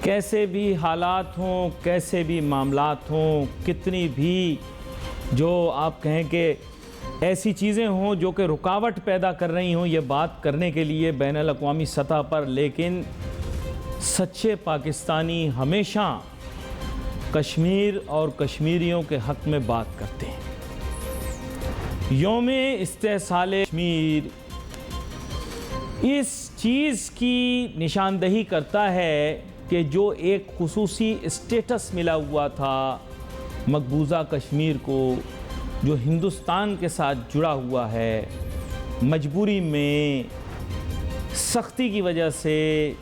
कैसे भी हालात हों, कैसे भी मामलात हों, कितनी भी जो आप कहें कि ऐसी चीज़ें हों जो कि रुकावट पैदा कर रही हों ये बात करने के लिए बैनुल अक़वामी सतह पर, लेकिन सच्चे पाकिस्तानी हमेशा कश्मीर और कश्मीरियों के हक़ में बात करते हैं। यौम इस्तेहसाल कश्मीर इस चीज़ की निशानदही करता है कि जो एक खुसूसी स्टेटस मिला हुआ था मकबूजा कश्मीर को, जो हिंदुस्तान के साथ जुड़ा हुआ है, मजबूरी में, सख्ती की वजह से,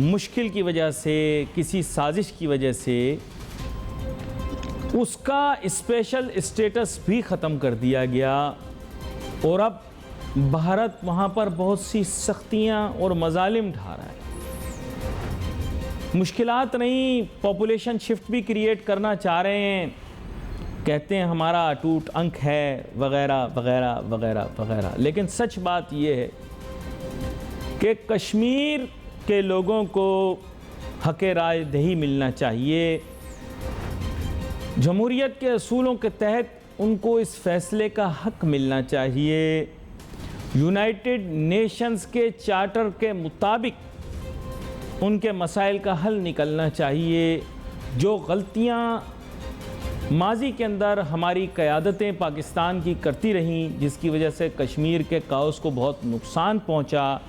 मुश्किल की वजह से, किसी साजिश की वजह से उसका स्पेशल स्टेटस भी ख़त्म कर दिया गया और अब भारत वहाँ पर बहुत सी सख्तियाँ और मज़ालिम ढा रहा है। मुश्किलात नहीं, पॉपुलेशन शिफ्ट भी क्रिएट करना चाह रहे हैं, कहते हैं हमारा अटूट अंक है वगैरह वगैरह वगैरह वगैरह। लेकिन सच बात यह है कि कश्मीर के लोगों को हक़ राय दही मिलना चाहिए। जमहूरियत के असूलों के तहत उनको इस फ़ैसले का हक़ मिलना चाहिए। यूनाइटेड नेशंस के चार्टर के मुताबिक उनके मसाइल का हल निकलना चाहिए। जो गलतियाँ माजी के अंदर हमारी क़यादतें पाकिस्तान की करती रहीं, जिसकी वजह से कश्मीर के काउस को बहुत नुकसान पहुँचा,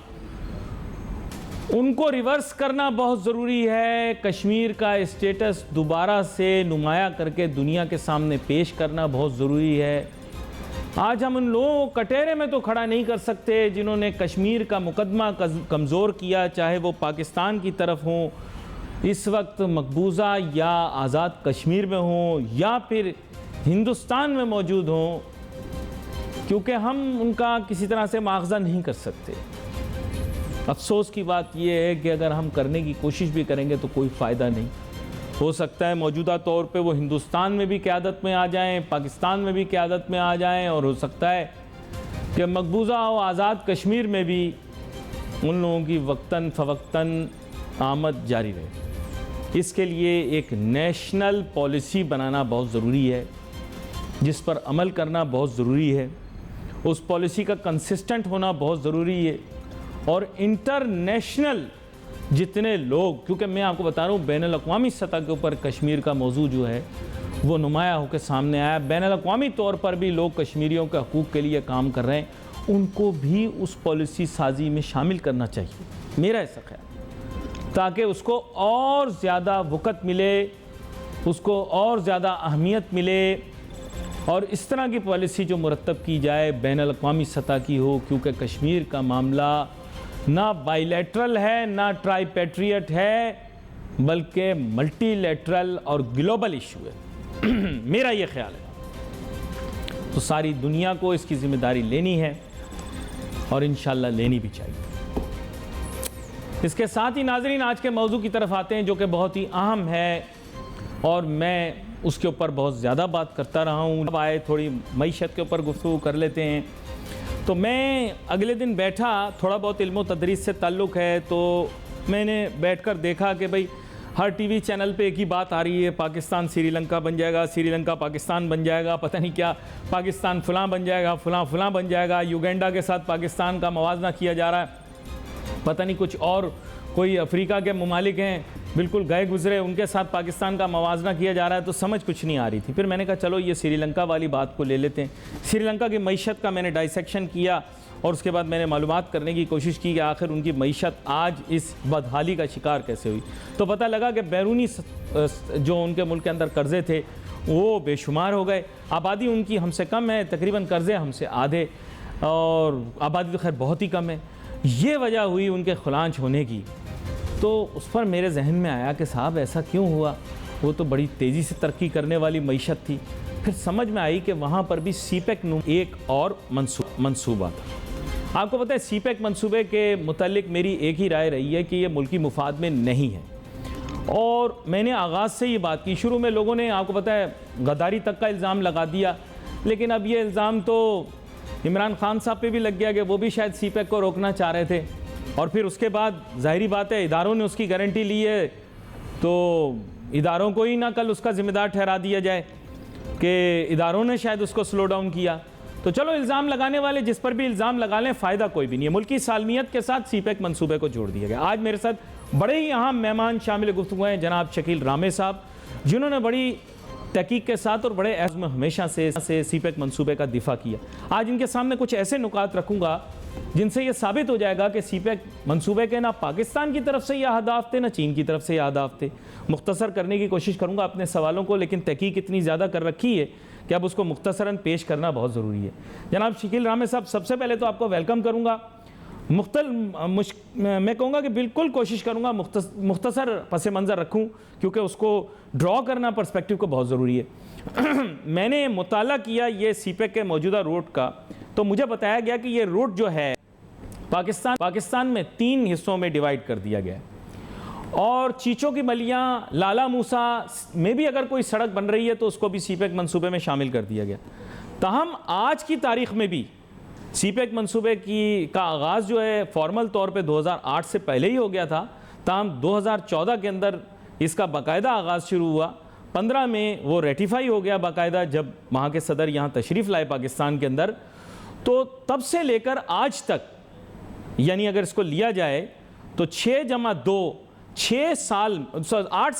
उनको रिवर्स करना बहुत ज़रूरी है। कश्मीर का स्टेटस दोबारा से नुमाया करके दुनिया के सामने पेश करना बहुत ज़रूरी है। आज हम उन लोगों को कटहरे में तो खड़ा नहीं कर सकते जिन्होंने कश्मीर का मुकदमा कमज़ोर किया, चाहे वो पाकिस्तान की तरफ हों, इस वक्त मकबूजा या आज़ाद कश्मीर में हों या फिर हिंदुस्तान में मौजूद हों, क्योंकि हम उनका किसी तरह से मुआवजा नहीं कर सकते। अफसोस की बात यह है कि अगर हम करने की कोशिश भी करेंगे तो कोई फ़ायदा नहीं। हो सकता है मौजूदा तौर पे वो हिंदुस्तान में भी क़यादत में आ जाएं, पाकिस्तान में भी क़यादत में आ जाएं, और हो सकता है कि मकबूजा और आज़ाद कश्मीर में भी उन लोगों की वक्तन फ़वक्तन आमद जारी रहे। इसके लिए एक नेशनल पॉलिसी बनाना बहुत ज़रूरी है, जिस पर अमल करना बहुत ज़रूरी है। उस पॉलिसी का कंसिस्टेंट होना बहुत ज़रूरी है। और इंटरनेशनल जितने लोग, क्योंकि मैं आपको बता रहा हूँ बैनुल अक़वामी सतह के ऊपर कश्मीर का मौजू जो है वो नुमाया होकर सामने आया। बैनुल अक़वामी तौर पर भी लोग कश्मीरियों के हकूक़ के लिए काम कर रहे हैं, उनको भी उस पॉलिसी साजी में शामिल करना चाहिए, मेरा ऐसा ख्याल, ताकि उसको और ज़्यादा वक़्त मिले, उसको और ज़्यादा अहमियत मिले और इस तरह की पॉलिसी जो मुरतब की जाए बैनुल अक़वामी सतह की हो। क्योंकि कश्मीर का मामला ना बाइलैटरल है, ना ट्राईपेट्रियट है, बल्कि मल्टीलैटरल और ग्लोबल इशू है। मेरा ये ख्याल है। तो सारी दुनिया को इसकी ज़िम्मेदारी लेनी है और इंशाअल्लाह लेनी भी चाहिए। इसके साथ ही नाज़रीन आज के मौजू की तरफ आते हैं, जो कि बहुत ही अहम है और मैं उसके ऊपर बहुत ज़्यादा बात करता रहा हूँ। अब आए थोड़ी मईशत के ऊपर गुफ्तगू कर लेते हैं। तो मैं अगले दिन बैठा, थोड़ा बहुत इल्म व तदरीस से ताल्लुक़ है, तो मैंने बैठकर देखा कि भाई हर टीवी चैनल पे एक ही बात आ रही है, पाकिस्तान श्रीलंका बन जाएगा, श्रीलंका पाकिस्तान बन जाएगा, पता नहीं क्या, पाकिस्तान फ़लाँ बन जाएगा, फ़लाँ बन जाएगा, युगांडा के साथ पाकिस्तान का मवाजना किया जा रहा है, पता नहीं कुछ और कोई अफ्रीका के ममालिक हैं बिल्कुल गए गुजरे, उनके साथ पाकिस्तान का मवाजना किया जा रहा है। तो समझ कुछ नहीं आ रही थी। फिर मैंने कहा चलो ये श्रीलंका वाली बात को ले लेते हैं। श्रीलंका की मईशत का मैंने डाइसेक्शन किया और उसके बाद मैंने मालूमात करने की कोशिश की कि आखिर उनकी मईशत आज इस बदहाली का शिकार कैसे हुई। तो पता लगा कि बैरूनी जो उनके मुल्क के अंदर कर्ज़े थे वो बेशुमार हो गए। आबादी उनकी हमसे कम है, तकरीबन कर्ज़े हमसे आधे, और आबादी तो खैर बहुत ही कम है। ये वजह हुई उनके खुलांच होने की। तो उस पर मेरे जहन में आया कि साहब ऐसा क्यों हुआ, वो तो बड़ी तेज़ी से तरक्की करने वाली मईशत थी। फिर समझ में आई कि वहाँ पर भी सीपेक एक और मंसूबा था। आपको पता है सीपेक मंसूबे के मुतालिक मेरी एक ही राय रही है कि ये मुल्की मुफाद में नहीं है, और मैंने आगाज़ से ये बात की। शुरू में लोगों ने आपको पता है गद्दारी तक का इल्ज़ाम लगा दिया, लेकिन अब ये इल्ज़ाम तो इमरान खान साहब पे भी लग गया कि वो भी शायद सीपेक को रोकना चाह रहे थे। और फिर उसके बाद ज़ाहिरी बात है इदारों ने उसकी गारंटी ली है तो इदारों को ही ना कल उसका जिम्मेदार ठहरा दिया जाए कि इदारों ने शायद उसको स्लो डाउन किया। तो चलो इल्ज़ाम लगाने वाले जिस पर भी इल्ज़ाम लगा लें, फ़ायदा कोई भी नहीं है। मुल्की सालमियत के साथ सीपैक मंसूबे को जोड़ दिया गया। आज मेरे साथ बड़े ही अहम मेहमान शामिल गुफ्तगू हैं जनाब शकील रामे साहब, जिन्होंने बड़ी तहकीक के साथ और बड़े अज़्म हमेशा से सीपैक मंसूबे का दिफा किया। आज इनके सामने कुछ ऐसे नुकात रखूँगा जिनसे ये साबित हो जाएगा कि सीपैक मंसूबे के ना पाकिस्तान की तरफ से ये अहदाफ थे, ना चीन की तरफ से ये अहदाफ थे। मुख्तसर करने की कोशिश करूँगा अपने सवालों को, लेकिन तहकीक इतनी ज़्यादा कर रखी है कि अब उसको मुख्तसरन पेश करना बहुत ज़रूरी है। जनाब शकील रामे साहब, सबसे पहले तो आपको वेलकम करूँगा। मैं कहूँगा कि बिल्कुल कोशिश करूँगा मुख्तसर पस मंज़र रखूँ, क्योंकि उसको ड्रॉ करना पर्सपेक्टिव को बहुत ज़रूरी है। मैंने मुताला किया ये सीपैक के मौजूदा रूट का, तो मुझे बताया गया कि ये रूट जो है पाकिस्तान में 3 हिस्सों में डिवाइड कर दिया गया है, और चीचों की मलियाँ, लाला मूसा में भी अगर कोई सड़क बन रही है तो उसको भी सीपैक मंसूबे में शामिल कर दिया गया। ताहम आज की तारीख़ में भी सीपैक मंसूबे का आगाज़ जो है फॉर्मल तौर पे 2008 से पहले ही हो गया था। ताहम 2014 के अंदर इसका बाकायदा आगाज़ शुरू हुआ। 15 में वो रेटिफाई हो गया बाकायदा, जब वहाँ के सदर यहाँ तशरीफ़ लाए पाकिस्तान के अंदर। तो तब से लेकर आज तक, यानी अगर इसको लिया जाए तो 8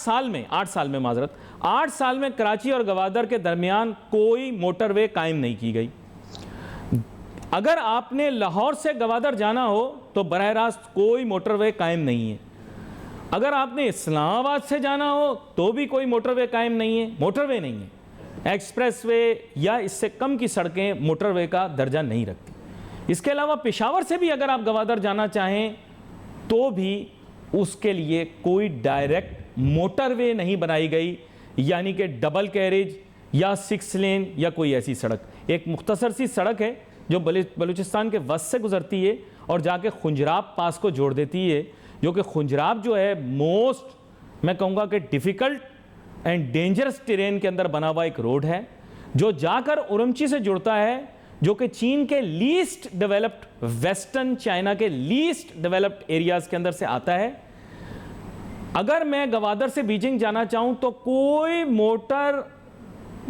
साल में कराची और गवादर के दरमियान कोई मोटरवे कायम नहीं की गई। अगर आपने लाहौर से गवादर जाना हो तो बरह रास्त कोई मोटरवे कायम नहीं है। अगर आपने इस्लामाबाद से जाना हो तो भी कोई मोटरवे कायम नहीं है, मोटरवे नहीं है। एक्सप्रेसवे या इससे कम की सड़कें मोटरवे का दर्जा नहीं रखती। इसके अलावा पेशावर से भी अगर आप गवादर जाना चाहें तो भी उसके लिए कोई डायरेक्ट मोटरवे नहीं बनाई गई, यानी कि डबल कैरेज या 6 लेन या कोई ऐसी सड़क। एक मुख्तसर सी सड़क है जो बलूचिस्तान के वस्त से गुजरती है और जाके खुंजराब पास को जोड़ देती है, जो कि खुंजराब जो है मोस्ट, मैं कहूँगा कि डिफ़िकल्ट एंड डेंजरस टेरेन के अंदर बना हुआ एक रोड है, जो जाकर उरमची से जुड़ता है, जो कि चीन के लीस्ट डेवलप्ड, वेस्टर्न चाइना के लीस्ट डेवलप्ड एरियाज़ के अंदर से आता है। अगर मैं गवादर से बीजिंग जाना चाहूँ तो कोई मोटर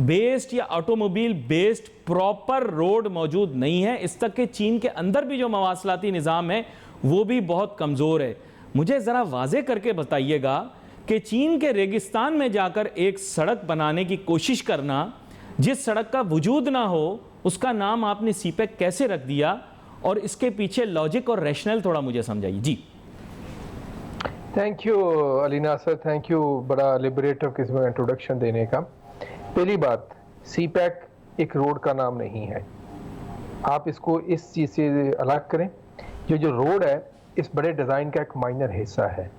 बेस्ड या ऑटोमोबाइल बेस्ड प्रॉपर रोड मौजूद नहीं है। इस तक कि चीन के अंदर भी जो मवासलाती निज़ाम है वो भी बहुत कमज़ोर है। मुझे ज़रा वाज़े करके बताइएगा कि चीन के रेगिस्तान में जाकर एक सड़क बनाने की कोशिश करना, जिस सड़क का वजूद ना हो, उसका नाम आपने सीपैक कैसे रख दिया, और इसके पीछे लॉजिक और रैशनल थोड़ा मुझे समझाइए। जी thank you Ali Nasar, thank you बड़ा लिबरेटिव किस्म का इंट्रोडक्शन देने का। पहली बात, सीपैक एक रोड का नाम नहीं है, आप इसको इस चीज़ से अलग करें। जो रोड है इस बड़े डिज़ाइन का एक माइनर हिस्सा है,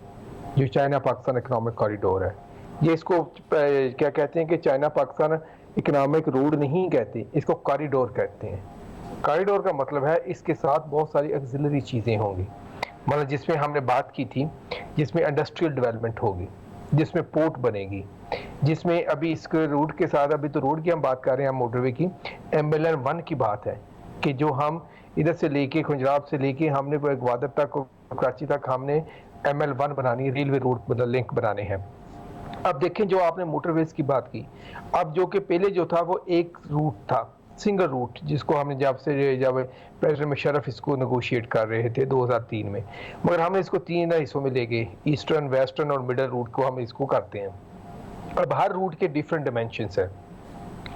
जो चाइना पाकिस्तान इकोनॉमिक कॉरिडोर है। ये इसको क्या कहते हैं कि चाइना पाकिस्तान इकोनॉमिक रोड नहीं कहते, इसको कॉरिडोर कहते हैं। कॉरिडोर का मतलब है इसके साथ बहुत सारी ऑक्सिलरी चीज़ें होंगी, मतलब जिसमें हमने बात की थी, जिसमें इंडस्ट्रियल डेवलपमेंट होगी, जिसमें पोर्ट बनेगी, जिसमें अभी इसके रोड के साथ, अभी तो रोड की हम बात कर रहे हैं, हम मोटरवे की, MLN1 की बात है कि जो हम इधर से लेके खुंजराब से लेके हमने ग्वादर तक, कराची तक हमने ML1 बनानी है, रेलवे रोड मतलब लिंक बनाने हैं। अब देखें, जो आपने मोटरवेज की बात की, अब जो कि पहले जो था वो एक रूट था, सिंगल रूट, जिसको हमने जब प्रेसिडेंट मुशर्रफ इसको नेगोशिएट कर रहे थे 2003 में, मगर हमने इसको 3 हिस्सों में ले गए, ईस्टर्न, वेस्टर्न और मिडल रूट को हम इसको करते हैं। अब हर रूट के डिफरेंट डिमेंशंस हैं।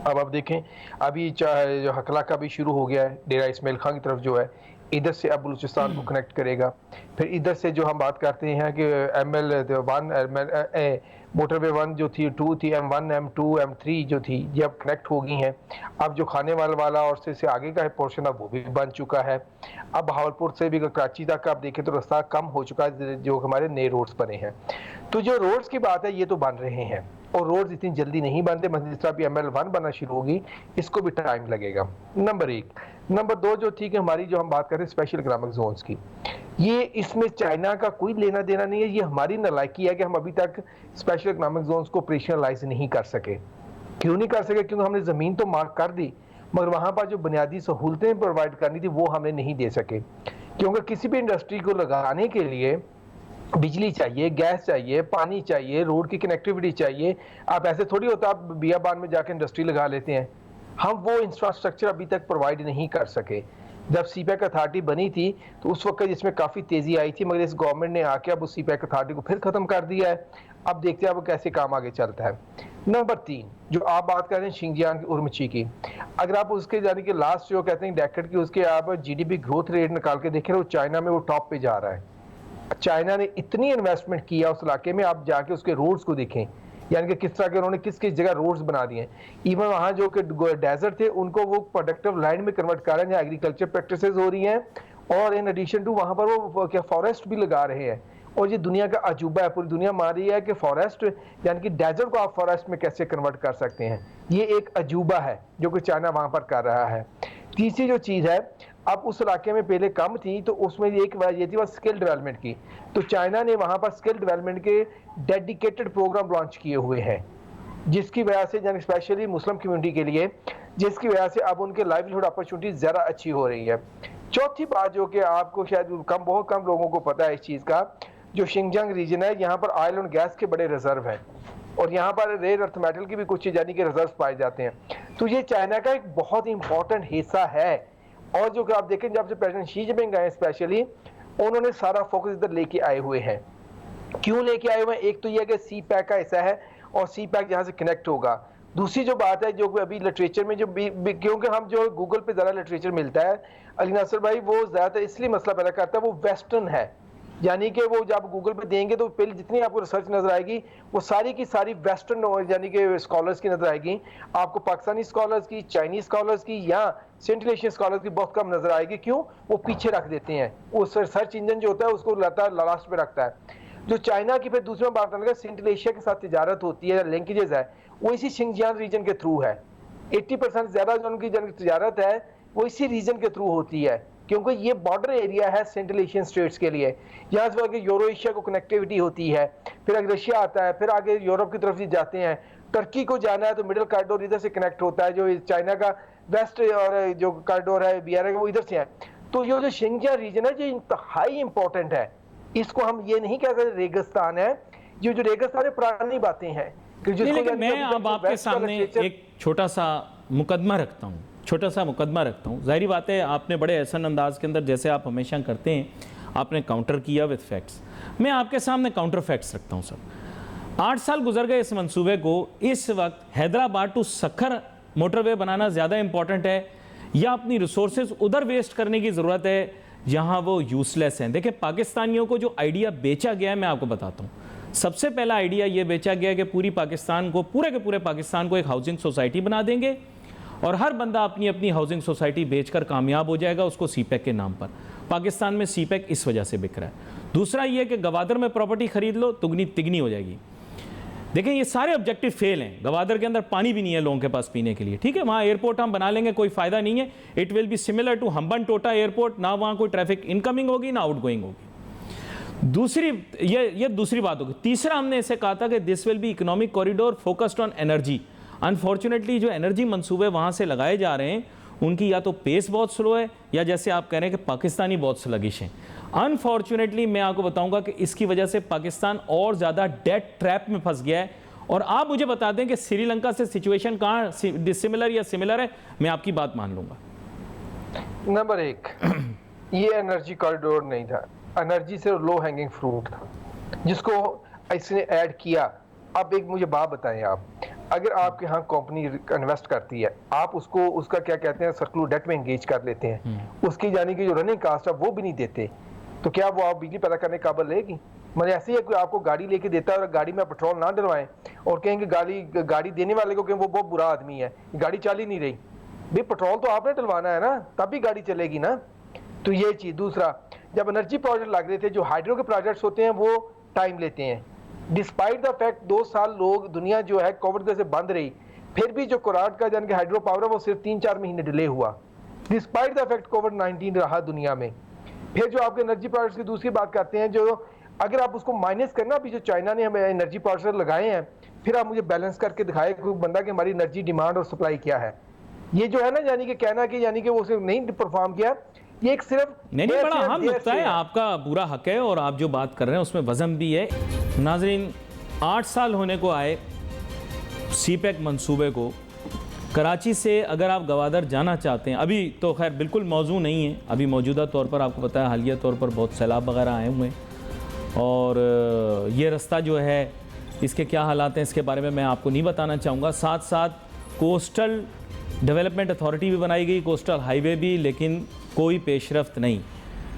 अब आप देखें, अभी चाहे जो हकला का भी शुरू हो गया है, डेरा इस्माइल खान की तरफ जो है, इधर से अब बलूचिस्तान को कनेक्ट करेगा। फिर इधर से जो हम बात करते हैं कि ML1 मोटरवे 1 जो थी, 2 थी, M1, M2, M3 जो थी, ये अब कनेक्ट हो गई हैं। अब जो खाने वाला और से आगे का पोर्शन अब वो भी बन चुका है। अब बहावलपुर से भी कराची तक आप देखें तो रास्ता कम हो चुका है, जो हमारे नए रोड्स बने हैं। तो जो रोड्स की बात है ये तो बन रहे हैं, और रोड्स इतनी जल्दी नहीं बनते, मतलब जिस तरह अभी ML1 बनना शुरू होगी, इसको भी टाइम लगेगा, नंबर 1। नंबर 2 जो थी कि हमारी जो हम बात कर रहे हैं स्पेशल इकोनॉमिक जोन्स की, ये इसमें चाइना का कोई लेना देना नहीं है। ये हमारी नालायकी है कि हम अभी तक स्पेशल इकोनॉमिक जोन्स को ऑपरेशनलाइज नहीं कर सके। क्यों नहीं कर सके? क्योंकि हमने ज़मीन तो मार्क कर दी, मगर वहाँ पर जो बुनियादी सहूलतें प्रोवाइड करनी थी वो हमने नहीं दे सके। क्योंकि किसी भी इंडस्ट्री को लगाने के लिए बिजली चाहिए, गैस चाहिए, पानी चाहिए, रोड की कनेक्टिविटी चाहिए। आप ऐसे थोड़ी होता आप बियाबान में जाके इंडस्ट्री लगा लेते हैं। हम वो इंफ्रास्ट्रक्चर अभी तक प्रोवाइड नहीं कर सके। जब सीपैक अथॉरिटी बनी थी तो उस वक्त इसमें काफ़ी तेज़ी आई थी, मगर इस गवर्नमेंट ने आके अब उस सीपैक अथॉरिटी को फिर ख़त्म कर दिया है। अब देखते हैं अब कैसे काम आगे चलता है। नंबर 3, जो आप बात कर रहे हैं शिंजियांग की उर्मची की, अगर आप उसके यानी कि लास्ट जो कहते हैं डेकेड की उसके आप जीडीपी ग्रोथ रेट निकाल के देखें, वो चाइना में वो टॉप पे जा रहा है। चाइना ने इतनी इन्वेस्टमेंट किया उस इलाके में, आप जाके उसके रोड्स को देखें, यानी कि किस तरह के उन्होंने किस किस जगह रोड्स बना दिए हैं। इवन वहाँ जो कि डेजर्ट थे उनको वो प्रोडक्टिव लैंड में कन्वर्ट कर रहे हैं, जहाँ एग्रीकल्चर प्रैक्टिसेस हो रही हैं, और इन एडिशन टू वहाँ पर वो क्या फॉरेस्ट भी लगा रहे हैं। और ये दुनिया का अजूबा है, पूरी दुनिया मान रही है कि फॉरेस्ट यानी कि डेजर्ट को आप फॉरेस्ट में कैसे कन्वर्ट कर सकते हैं। ये एक अजूबा है जो कि चाइना वहाँ पर कर रहा है। तीसरी जो चीज़ है, अब उस इलाके में पहले कम थी तो उसमें एक ये थी स्किल डेवलपमेंट की, तो चाइना ने वहाँ पर स्किल डेवलपमेंट के डेडिकेटेड प्रोग्राम लॉन्च किए हुए हैं, जिसकी वजह से यानी स्पेशली मुस्लिम कम्युनिटी के लिए, जिसकी वजह से अब उनके लाइवलीहुड अपॉर्चुनिटी ज़्यादा अच्छी हो रही है। चौथी बात जो कि आपको शायद बहुत कम लोगों को पता है इस चीज़ का, जो शिंगजांग रीजन है, यहाँ पर ऑयल और गैस के बड़े रिजर्व हैं, और यहाँ पर रेयर अर्थ मेटल की भी कुछ यानी कि रिजर्व पाए जाते हैं। तो ये चाइना का एक बहुत इंपॉर्टेंट हिस्सा है। और जो कि आप देखें जब से प्रेसिडेंट शी जिनपिंग आए स्पेशली, उन्होंने सारा फोकस इधर लेके आए हुए हैं। क्यों लेके आए हुए हैं? एक तो यह कि सी पैक का हिस्सा है और सी पैक यहाँ से कनेक्ट होगा। दूसरी जो बात है, जो अभी लिटरेचर में जो क्योंकि हम जो गूगल पे ज़्यादा लिटरेचर मिलता है, अली नासिर भाई, वो ज़्यादातर इसलिए मसला पैदा करता है, वो वेस्टर्न है, यानी कि वो जब गूगल पे देंगे तो पहले जितनी आपको रिसर्च नजर आएगी वो सारी की सारी वेस्टर्न यानी कि स्कॉलर्स की नजर आएगी। आपको पाकिस्तानी स्कॉलर्स की, चाइनीज स्कॉलर्स की या सेंट्रल एशियन स्कॉलर्स की बहुत कम नजर आएगी। क्यों? वो पीछे रख देते हैं, वो सर्च इंजन जो होता है उसको लास्ट पे रखता है। जो चाइना की फिर दूसरा बात करने का सेंट्रल एशिया के साथ तिजारत होती है, लिंकेजेस है, वो इसी शिंजियांग रीजन के थ्रू है। 80% ज्यादा जो उनकी तिजारत है वो इसी रीजन के थ्रू होती है, क्योंकि ये बॉर्डर एरिया है सेंट्रल एशियन स्टेट्स के लिए। यहाँ से आगे यूरो एशिया को कनेक्टिविटी होती है, फिर आगे रशिया आता है, फिर आगे यूरोप की तरफ जाते हैं। टर्की को जाना है तो मिडिल कॉरिडोर इधर से कनेक्ट होता है, जो चाइना का वेस्ट और जो कॉरिडोर है बियार वो इधर से है। तो ये जो शिंजियांग रीजन है जो इंतहाई इंपॉर्टेंट है, इसको हम ये नहीं कह सकते रेगिस्तान है। ये जो रेगिस्तान है पुरानी बातें हैं। लेकिन मैं अब आपके सामने एक छोटा सा मुकदमा रखता हूँ, जाहिर बात है आपने बड़े एहसन अंदाज के अंदर, जैसे आप हमेशा करते हैं, आपने काउंटर किया विद फैक्ट्स। मैं आपके सामने काउंटर फैक्ट्स रखता हूँ सर। 8 साल गुजर गए इस मंसूबे को, इस वक्त हैदराबाद टू सखर मोटरवे बनाना ज़्यादा इंपॉर्टेंट है या अपनी रिसोर्सेज उधर वेस्ट करने की ज़रूरत है जहाँ वो यूजलेस हैं? देखिए, पाकिस्तानियों को जो आइडिया बेचा गया है मैं आपको बताता हूँ। सबसे पहला आइडिया ये बेचा गया कि पूरे के पूरे पाकिस्तान को एक हाउसिंग सोसाइटी बना देंगे और हर बंदा अपनी अपनी हाउसिंग सोसाइटी बेचकर कामयाब हो जाएगा, उसको सीपैक के नाम पर। पाकिस्तान में सीपैक इस वजह से बिक रहा है। दूसरा ये कि गवादर में प्रॉपर्टी खरीद लो, तुगनी तिगनी हो जाएगी। देखें, ये सारे ऑब्जेक्टिव फेल हैं। गवादर के अंदर पानी भी नहीं है लोगों के पास पीने के लिए, ठीक है। वहाँ एयरपोर्ट हम बना लेंगे, कोई फायदा नहीं है। It will be similar to Hambantota airport, ना वहाँ कोई ट्रैफिक इनकमिंग होगी ना आउटगोइंग होगी। ये दूसरी बात होगी। तीसरा, हमने इसे कहा था कि this will be economic corridor focused on energy. Unfortunately जो एनर्जी मंसूबे वहाँ से लगाए जा रहे हैं उनकी या तो पेस बहुत स्लो है या जैसे आप कह रहे हैं कि पाकिस्तानी बहुत स्लगिश हैं। अनफॉर्चुनेटली मैं आपको बताऊंगा कि इसकी वजह से पाकिस्तान और ज़्यादा डेट ट्रैप में फंस गया है। और आप मुझे बता दें कि श्रीलंका से सिचुएशन कहाँ डिसिमिलर या सिमिलर है, मैं आपकी बात मान लूंगा। नंबर 1, ये एनर्जी कॉरिडोर नहीं था, एनर्जी से लो हैंगिंग फ्रूट था जिसको इसने ऐड किया। अब एक मुझे बात बताएं, आप अगर आपके यहाँ कंपनी इन्वेस्ट करती है, आप उसका क्या कहते हैं सर्कुलर डेट में एंगेज कर लेते हैं, उसकी यानी कि जो रनिंग कास्ट है वो भी नहीं देते, तो क्या वो आप बिजली पैदा करने काबिल रहेगी? मतलब ऐसे ही है, कोई आपको गाड़ी लेके देता है और गाड़ी में पेट्रोल ना डलवाएं और कहेंगे गाड़ी देने वाले को कहें वो बहुत बुरा आदमी है, गाड़ी चल ही नहीं रही। भाई पेट्रोल तो आपने डलवाना है ना, तब भी गाड़ी चलेगी ना। तो ये चीज़। दूसरा, जब एनर्जी प्रोजेक्ट लग रहे थे, जो हाइड्रो के प्रोजेक्ट्स होते हैं वो टाइम लेते हैं। डिस्पाइट द फैक्ट 2 साल लोग दुनिया जो है कोविड वजह से बंद रही, फिर भी जो कोराट का यानी कि हाइड्रो पावर है वो सिर्फ 3-4 महीने डिले हुआ, डिस्पाइट द फैक्ट कोविड-19 रहा दुनिया में। फिर जो आपके एनर्जी प्रोजेक्ट्स की दूसरी बात करते हैं, जो अगर आप उसको माइनस करना, अभी जो चाइना ने हमें एनर्जी प्रोजेक्ट लगाए हैं, फिर आप मुझे बैलेंस करके दिखाए कोई बंदा कि हमारी एनर्जी डिमांड और सप्लाई क्या है। ये जो है ना, यानी कि कहना कि यानी कि वो सिर्फ नहीं परफॉर्म किया, ये एक सिर्फ नहीं देर बड़ा से- अहम देर नुकता से है, आपका पूरा हक है और आप जो बात कर रहे हैं उसमें वजन भी है। नाजरीन, 8 साल होने को आए सीपैक मंसूबे को। कराची से अगर आप गवादर जाना चाहते हैं, अभी तो खैर बिल्कुल मौजू नहीं है, अभी मौजूदा तौर पर आपको पता है हालिया तौर पर बहुत सैलाब वगैरह आए हुए हैं और ये रास्ता जो है इसके क्या हालात हैं इसके बारे में मैं आपको नहीं बताना चाहूँगा। साथ साथ कोस्टल डेवलपमेंट अथॉरिटी भी बनाई गई, कोस्टल हाईवे भी, लेकिन कोई पेशरफ्त नहीं।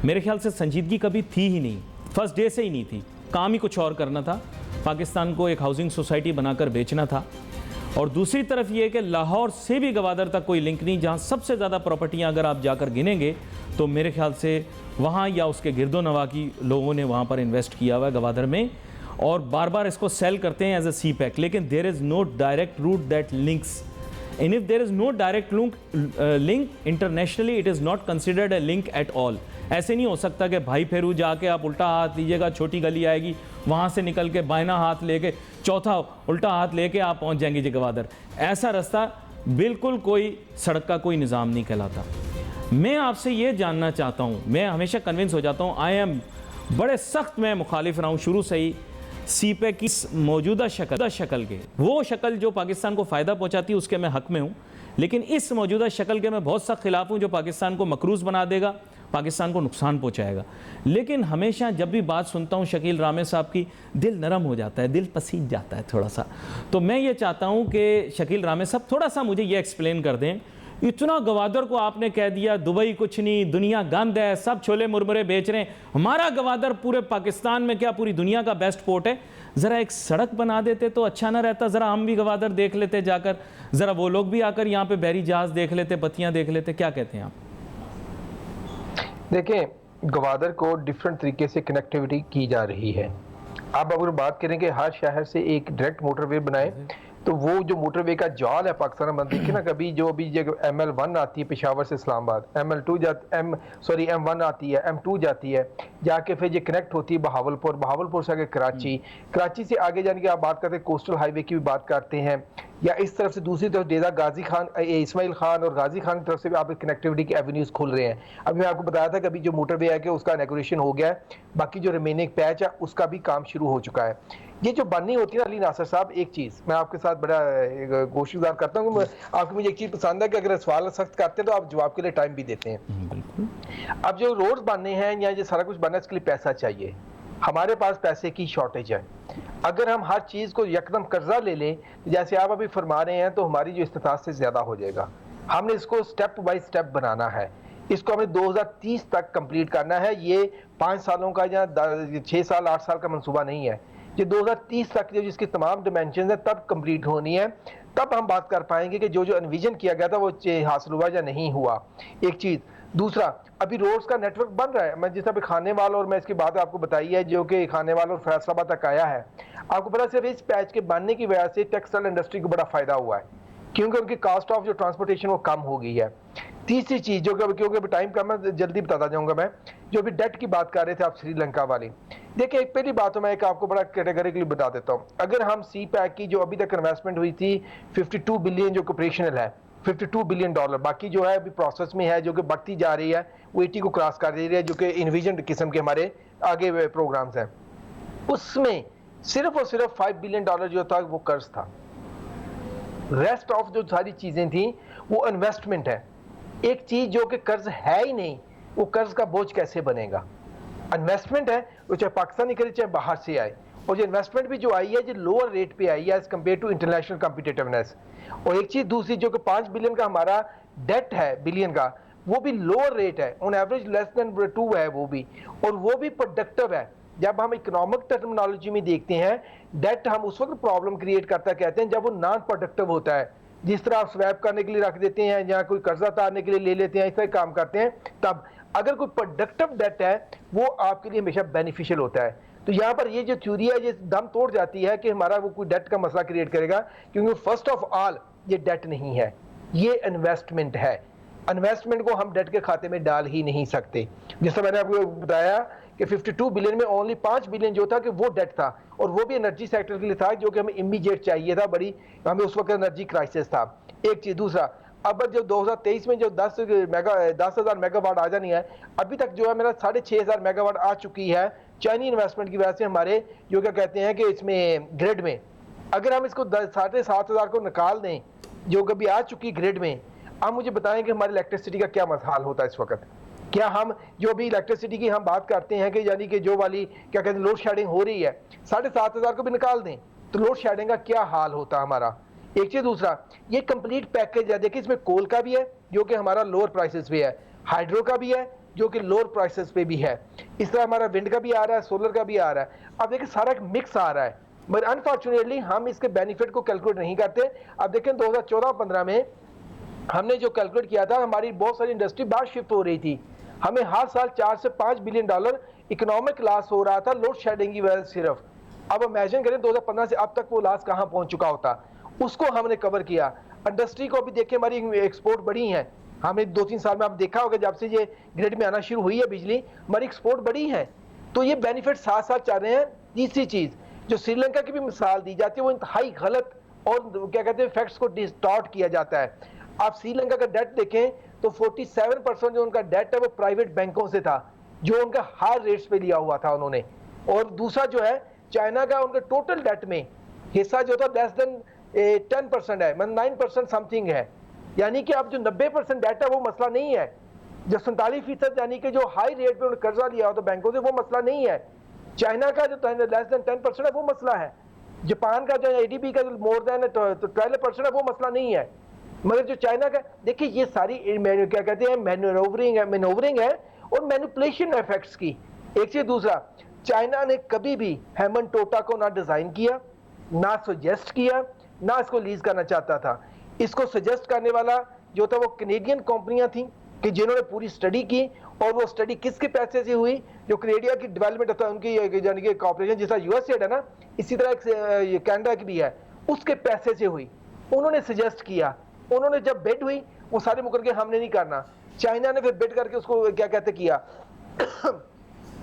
मेरे ख्याल से संजीदगी कभी थी ही नहीं, फर्स्ट डे से ही नहीं थी। काम ही कुछ और करना था, पाकिस्तान को एक हाउसिंग सोसाइटी बनाकर बेचना था। और दूसरी तरफ ये कि लाहौर से भी गवादर तक कोई लिंक नहीं, जहाँ सबसे ज़्यादा प्रॉपर्टियाँ अगर आप जाकर गिनेंगे तो मेरे ख्याल से वहाँ या उसके गिरदो नवा की लोगों ने वहाँ पर इन्वेस्ट किया हुआ है गवादर में, और बार बार इसको सेल करते हैं एज ए सी पैक, लेकिन there is no direct route that links. And if there is no direct link internationally, it is not considered a link at all. ऐसे नहीं हो सकता कि भाई फेरू जाके आप उल्टा हाथ लीजिएगा, छोटी गली आएगी, वहाँ से निकल के बाइना हाथ लेके चौथा उल्टा हाथ लेके आप पहुँच जाएंगे जी गवादर। ऐसा रास्ता बिल्कुल कोई सड़क का कोई निज़ाम नहीं कहलाता। मैं आपसे ये जानना चाहता हूँ, मैं हमेशा कन्विंस हो जाता हूँ, आई एम बड़े सख्त मैं मुखालिफ रहा हूँ शुरू से ही सीपैक की मौजूदा शक्ल के, वो शक्ल जो पाकिस्तान को फ़ायदा पहुंचाती है उसके मैं हक में हूं, लेकिन इस मौजूदा शक्ल के मैं बहुत सख्त खिलाफ हूं जो पाकिस्तान को मकरूज़ बना देगा, पाकिस्तान को नुकसान पहुंचाएगा। लेकिन हमेशा जब भी बात सुनता हूं शकील रामे साहब की, दिल नरम हो जाता है, दिल पसीज जाता है थोड़ा सा। तो मैं ये चाहता हूँ कि शकील रामे साहब थोड़ा सा मुझे ये एक्सप्लेन कर दें, इतना गवादर को आपने कह दिया दुबई कुछ नहीं, दुनिया गंद है, सब छोले मुरमुरे बेच रहे हैं, हमारा गवादर पूरे पाकिस्तान में क्या पूरी दुनिया का बेस्ट पोर्ट है। ज़रा एक सड़क बना देते तो अच्छा ना रहता? ज़रा हम भी गवादर देख लेते जाकर, ज़रा वो लोग भी आकर यहाँ पे बहरी जहाज़ देख लेते, बत्तियाँ देख लेते। क्या कहते हैं आप? देखें, गवादर को डिफरेंट तरीके से कनेक्टिविटी की जा रही है। आप अगर बात करें कि हर शहर से एक डायरेक्ट मोटरवे बनाए, तो वो जो मोटरवे का जाल है पाकिस्तान में, देखिए ना, कभी जो अभी ML1 आती है पेशावर से इस्लामाबाद, M1 आती है, M2 जाती है, जाके फिर ये कनेक्ट होती है बहावलपुर से आगे कराची से आगे जाने की आप बात करते हैं, कोस्टल हाईवे की भी बात करते हैं, या इस तरफ से दूसरी तरफ डेजा गाजी खान, इस्माइल खान और गाजी खान की तरफ से भी आप कनेक्टिविटी के एवेन्यूज खुल रहे हैं। अभी मैं आपको बताया था कि अभी जो मोटरवे है कि उसका इनॉग्रेशन हो गया है, बाकी जो रिमेनिंग पैच है उसका भी काम शुरू हो चुका है। ये जो बननी होती है ना अली नासर साहब, एक चीज़ मैं आपके साथ बड़ा कोशिशदार करता हूँ, आपको मुझे एक चीज़ पसंद है कि अगर सवाल सख्त करते हैं तो आप जवाब के लिए टाइम भी देते हैं। अब जो रोड्स बनने हैं या ये सारा कुछ बनना है, इसके लिए पैसा चाहिए। हमारे पास पैसे की शॉर्टेज है। अगर हम हर चीज़ को यकदम कर्जा ले लें, जैसे आप अभी फरमा रहे हैं, तो हमारी जो इस्तिताअत से ज़्यादा हो जाएगा। हमने इसको स्टेप बाय स्टेप बनाना है, इसको हमें 2030 तक कंप्लीट करना है। ये 5 सालों का या 6 साल 8 साल का मंसूबा नहीं है, ये 2030 तक जो जिसकी तमाम डिमेंशन है तब कंप्लीट होनी है। तब हम बात कर पाएंगे कि जो एनविजन किया गया था वो हासिल हुआ या नहीं हुआ। एक चीज़। दूसरा, अभी रोड्स का नेटवर्क बन रहा है। मैं जिस तरह खानेवाल, और मैं इसकी बात आपको बताई है, जो कि खानेवाल और फैसलाबाद तक आया है। आपको पता सिर्फ इस पैच के बनने की वजह से टेक्सटाइल इंडस्ट्री को बड़ा फायदा हुआ है, क्योंकि उनकी कास्ट ऑफ जो ट्रांसपोर्टेशन वो कम हो गई है। तीसरी चीज़ जो कि क्योंकि टाइम कम है, जल्दी बताता जाऊंगा मैं, जो अभी डेट की बात कर रहे थे आप श्रीलंका वाली। देखिए, एक पहली बात तो मैं एक आपको बड़ा कैटेगरिकली बता देता हूँ। अगर हम सी पैक की जो अभी तक इन्वेस्टमेंट हुई थी 52 बिलियन जो ऑपरेशनल है, $52 बिलियन, बाकी जो है अभी प्रोसेस में है, जो कि बढ़ती जा रही है, वो 80 को क्रॉस कर रही है, जो कि इन्विजन किस्म के हमारे आगे प्रोग्राम्स हैं। उसमें सिर्फ और सिर्फ $5 बिलियन जो था वो कर्ज था। रेस्ट ऑफ जो सारी चीजें थी वो इन्वेस्टमेंट है। एक चीज जो कि कर्ज है ही नहीं, वो कर्ज का बोझ कैसे बनेगा? इन्वेस्टमेंट है, वो चाहे पाकिस्तानी करे चाहे बाहर से आए, और जो इन्वेस्टमेंट भी जो आई है जो लोअर रेट पे आई है as compared to international competitiveness. और एक चीज दूसरी, जो कि 5 बिलियन का हमारा डेट है बिलियन का, वो भी लोअर रेट है, ऑन एवरेज लेस देन 2 है वो भी, और वो भी प्रोडक्टिव है। जब हम इकोनॉमिक टर्मिनोलॉजी में देखते हैं, डेट हम उस वक्त प्रॉब्लम क्रिएट करता कहते हैं जब वो नॉन प्रोडक्टिव होता है। जिस तरह आप स्वैप करने के लिए रख देते हैं या कोई कर्जा उतारने के लिए ले लेते हैं, इस तरह काम करते हैं, तब अगर कोई प्रोडक्टिव डेट है वो आपके लिए हमेशा बेनिफिशियल होता है। तो यहाँ पर ये जो थ्योरी है ये दम तोड़ जाती है कि हमारा वो कोई डेट का मसला क्रिएट करेगा, क्योंकि फर्स्ट ऑफ ऑल ये डेट नहीं है, ये इन्वेस्टमेंट है। इन्वेस्टमेंट को हम डेट के खाते में डाल ही नहीं सकते। जैसा मैंने आपको बताया कि 52 बिलियन में ओनली 5 बिलियन जो था कि वो डेट था, और वो भी एनर्जी सेक्टर के लिए था, जो कि हमें इमीडिएट चाहिए था, बड़ी हमें उस वक्त एनर्जी क्राइसिस था। एक चीज। दूसरा, अब जो 2023 में जो 10,000 मेगावाट आ जानी है, अभी तक जो है मेरा 6,500 मेगावाट आ चुकी है चाइनीज इन्वेस्टमेंट की वजह से हमारे जो क्या कहते हैं कि इसमें ग्रिड में। अगर हम इसको 7,500 को निकाल दें जो कभी आ चुकी ग्रिड में, आप मुझे बताएं कि हमारी इलेक्ट्रिसिटी का क्या हाल होता है इस वक्त। क्या हम जो भी इलेक्ट्रिसिटी की हम बात करते हैं कि यानी कि जो वाली क्या कहते हैं लोड शेडिंग हो रही है, 7,500 को भी निकाल दें तो लोड शेडिंग का क्या हाल होता हमारा। एक चीज, दूसरा ये कंप्लीट पैकेज है। देखिए इसमें कोल का भी है जो कि हमारा लोअर प्राइसेस पे है, हाइड्रो का भी है जो कि लोअर प्राइसेस पे भी है, इस तरह हमारा विंड का भी आ रहा है, सोलर का भी आ रहा है। अब देखिए सारा एक मिक्स आ रहा है, मगर अनफॉर्चुनेटली हम इसके बेनिफिट को कैलकुलेट नहीं करते। अब देखें 2014-15 में हमने जो कैलकुलेट किया था, हमारी बहुत सारी इंडस्ट्री बाहर शिफ्ट हो रही थी, हमें हर साल 4 से 5 बिलियन डॉलर इकोनॉमिक लॉस हो रहा था लोड शेडिंग की वजह से सिर्फ। अब इमेजिन करें 2015 से अब तक वो लॉस कहां पहुंच चुका होता, उसको हमने कवर किया। इंडस्ट्री को अभी देखिए हमारी एक्सपोर्ट बढ़ी है, हमने 2-3 साल में आप देखा होगा जब से ये ग्रिड में आना शुरू हुई है बिजली, हमारी एक्सपोर्ट बढ़ी है, तो ये बेनिफिट साथ साथ चल रहे हैं। तीसरी चीज जो श्रीलंका की भी मिसाल दी जाती है वो इंतहाई गलत और क्या कहते हैं फैक्ट्स को डिस्टॉर्ट किया जाता है। आप श्रीलंका का डेट देखें तो 47% जो उनका डेट है वो प्राइवेट बैंकों से था, जो उनका हाई रेट्स पे लिया हुआ था उन्होंने। और दूसरा जो है चाइना का उनके टोटल डेट में हिस्सा जो था लेस देन 10% है, मतलब 9% समथिंग है। यानी कि अब जो 90% डेट है वो मसला नहीं है, जो 47% यानी कि जो हाई रेट पे उन्होंने कर्जा लिया हो तो बैंकों से वो मसला नहीं है। चाइना का जो लेस देन 10% है वो मसला है। जापान का जो एडीपी का जो मोर देन 12% है वो मसला नहीं है। मगर जो चाइना का देखिए ये सारी क्या कहते हैं मैनोवरिंग है और मैनिपुलेशन इफेक्ट्स की। एक चीज, दूसरा चाइना ने कभी भी हेमनटोटा को ना डिजाइन किया, ना सजेस्ट किया, ना इसको लीज करना चाहता था। इसको सजेस्ट करने वाला जो था वो कैनेडियन कंपनियां थी कि जिन्होंने पूरी स्टडी की, और वो स्टडी किसके पैसे से हुई, जो कनेडिया की डेवलपमेंट था उनकी यानी कि कॉर्पोरेशन जैसा यूएसएड है ना, इसी तरह एक कनाडा की भी है, उसके पैसे से हुई। उन्होंने सजेस्ट किया, उन्होंने जब बिड हुई वो सारे मुकर के हमने नहीं करना, चाइना ने फिर बिड करके उसको क्या कहते किया।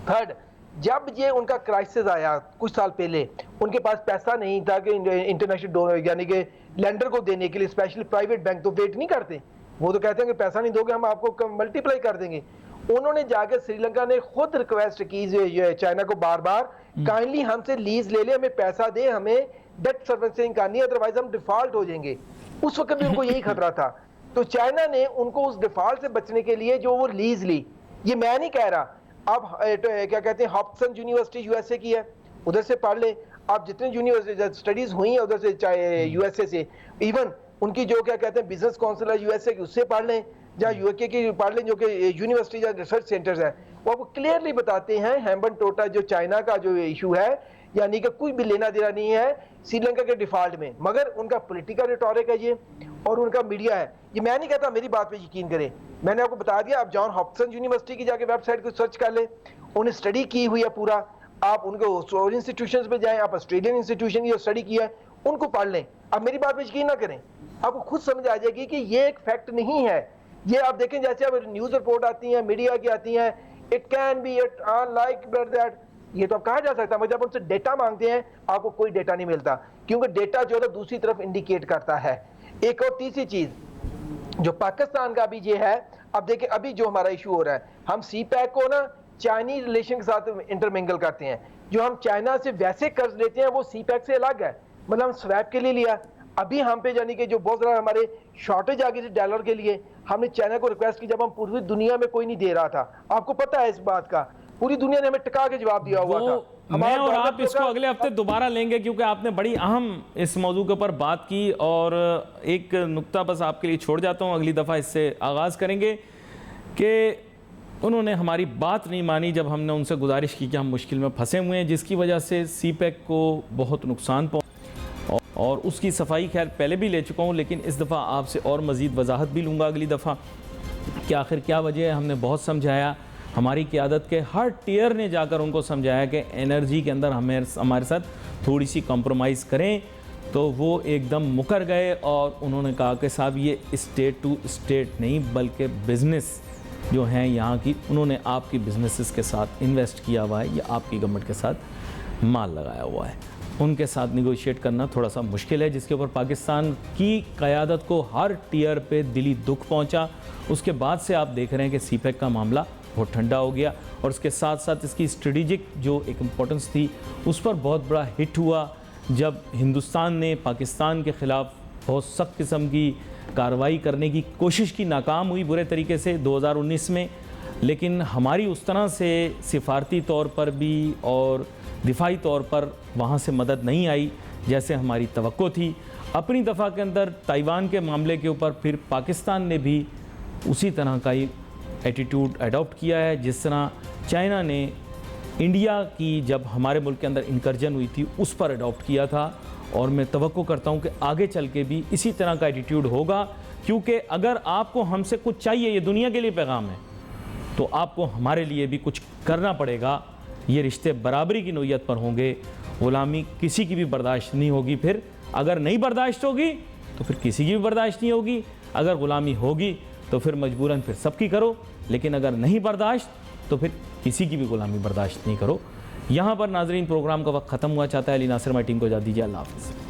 थर्ड, जब ये उनका क्राइसिस आया कुछ साल पहले, उनके पास पैसा नहीं था कि इंटरनेशनल डोनर यानी कि लेंडर को देने के लिए, स्पेशली प्राइवेट बैंक तो वेट नहीं करते, वो तो कहते हैं कि पैसा नहीं दोगे हम आपको मल्टीप्लाई कर देंगे। उन्होंने जाकर श्रीलंका ने खुद रिक्वेस्ट की चाइना को बार बार, काइंडली हमसे लीज ले ले, हमें पैसा दे, हमें डेट सर्विसिंग करनी है, अदरवाइज हम डिफॉल्ट हो जाएंगे। उस वक्त भी उनको यही खतरा था, तो चाइना ने उनको उस डिफॉल्ट से बचने के लिए जो वो लीज ली, ये मैं नहीं कह रहा, आप क्या कहते हैं हॉपसन यूनिवर्सिटी यूएसए की है, उधर से पढ़ ले, आप जितने यूनिवर्सिटी स्टडीज हुई हैं उधर से, चाहे यूएसए से, इवन उनकी जो क्या कहते हैं बिजनेस काउंसिल है यूएसए की, उससे पढ़ लें, जहाँ यूके की पढ़ लें, जो कि यूनिवर्सिटी या रिसर्च सेंटर्स है, वो आपको क्लियरली बताते हैं हेमनटोटा जो चाइना का जो इशू है, यानी कि कोई भी लेना देना नहीं है श्रीलंका के डिफॉल्ट में, मगर उनका पॉलिटिकल रिटोरिक है ये, और उनका मीडिया है ये। मैं नहीं कहता, मेरी बात पे यकीन करें, मैंने आपको बता दिया, आप जॉन हॉपसन यूनिवर्सिटी की जाके वेबसाइट को सर्च कर ले, उन्हें स्टडी की हुई है पूरा, आप उनको और इंस्टीट्यूशंस पे जाएं, आप ऑस्ट्रेलियन इंस्टीट्यूशन की स्टडी की है उनको पढ़ लें। अब मेरी बात पे यकीन ना करें, आपको खुद समझ आ जाएगी कि ये एक फैक्ट नहीं है। ये आप देखें जैसे अब न्यूज रिपोर्ट आती है, मीडिया की आती है, it can be it like that, ये तो आप कहा जा सकता है, मगर जब उनसे डेटा मांगते हैं आपको कोई डेटा नहीं मिलता, क्योंकि डेटा जो है दूसरी तरफ इंडिकेट करता है। एक और तीसरी चीज जो पाकिस्तान का भी ये है, अब देखिए अभी जो हमारा इशू हो रहा है, हम सी पैक को ना चाइनीज रिलेशन के साथ इंटरमिंगल करते हैं, जो हम चाइना से वैसे कर्ज लेते हैं वो सी पैक से अलग है, मतलब हम स्वैप के लिए लिया, अभी हम पे यानी कि जो बहुत ज़्यादा हमारे शॉर्टेज आ गई थी डॉलर के लिए, हमने चाइना को रिक्वेस्ट की, जब हम पूरी दुनिया में कोई नहीं दे रहा था, आपको पता है इस बात का, पूरी दुनिया ने हमें टिका के जवाब दिया हुआ था। मैं और आप इसको अगले हफ्ते दोबारा लेंगे, क्योंकि आपने बड़ी अहम इस मौजू के ऊपर बात की, और एक नुक्ता बस आपके लिए छोड़ जाता हूँ, अगली दफ़ा इससे आगाज़ करेंगे कि उन्होंने हमारी बात नहीं मानी जब हमने उनसे गुजारिश की कि हम मुश्किल में फंसे हुए हैं, जिसकी वजह से सी पैक को बहुत नुकसान पहुँचा, और उसकी सफाई खैर पहले भी ले चुका हूँ, लेकिन इस दफ़ा आपसे और मज़ीद वजाहत भी लूँगा अगली दफ़ा कि आखिर क्या वजह है। हमने बहुत समझाया, हमारी क़यादत के हर टियर ने जाकर उनको समझाया कि एनर्जी के अंदर हमारे साथ थोड़ी सी कॉम्प्रोमाइज़ करें, तो वो एकदम मुकर गए, और उन्होंने कहा कि साहब ये स्टेट टू स्टेट नहीं बल्कि बिज़नेस जो हैं यहाँ की, उन्होंने आपकी बिजनेसेस के साथ इन्वेस्ट किया हुआ है या आपकी गवर्नमेंट के साथ माल लगाया हुआ है। उनके साथ निगोशिएट करना थोड़ा सा मुश्किल है, जिसके ऊपर पाकिस्तान की क़यादत को हर टियर पे दिली दुख पहुंचा। उसके बाद से आप देख रहे हैं कि सीपैक का मामला बहुत ठंडा हो गया और उसके साथ साथ इसकी स्ट्रेटेजिक जो एक इम्पोर्टेंस थी उस पर बहुत बड़ा हिट हुआ जब हिंदुस्तान ने पाकिस्तान के ख़िलाफ़ बहुत सख्त किस्म की कार्रवाई करने की कोशिश की, नाकाम हुई बुरे तरीके से 2019 में। लेकिन हमारी उस तरह से सिफारती तौर पर भी और दिफाई तौर पर वहाँ से मदद नहीं आई जैसे हमारी तवक्को थी। अपनी दफ़ा के अंदर ताइवान के मामले के ऊपर फिर पाकिस्तान ने भी उसी तरह का ही एटीट्यूड अडॉप्ट किया है जिस तरह चाइना ने इंडिया की जब हमारे मुल्क के अंदर इंकर्जन हुई थी उस पर अडॉप्ट किया था। और मैं तवक्को करता हूँ कि आगे चल के भी इसी तरह का एटीट्यूड होगा, क्योंकि अगर आपको हमसे कुछ चाहिए, ये दुनिया के लिए पैगाम है, तो आपको हमारे लिए भी कुछ करना पड़ेगा। ये रिश्ते बराबरी की नोयत पर होंगे, ग़ुलामी किसी की भी बर्दाश्त नहीं होगी। फिर अगर नहीं बर्दाश्त होगी तो फिर किसी की भी बर्दाश्त नहीं होगी। अगर ग़ुलामी होगी तो फिर मजबूरन फिर सबकी करो, लेकिन अगर नहीं बर्दाश्त तो फिर किसी की भी ग़ुलामी बर्दाश्त नहीं करो। यहाँ पर नाज़रीन प्रोग्राम का वक्त ख़त्म हुआ। चाहता है अली नासिर हमारी टीम को इजाज़त दीजिए। अल्लाह हाफ़िज़।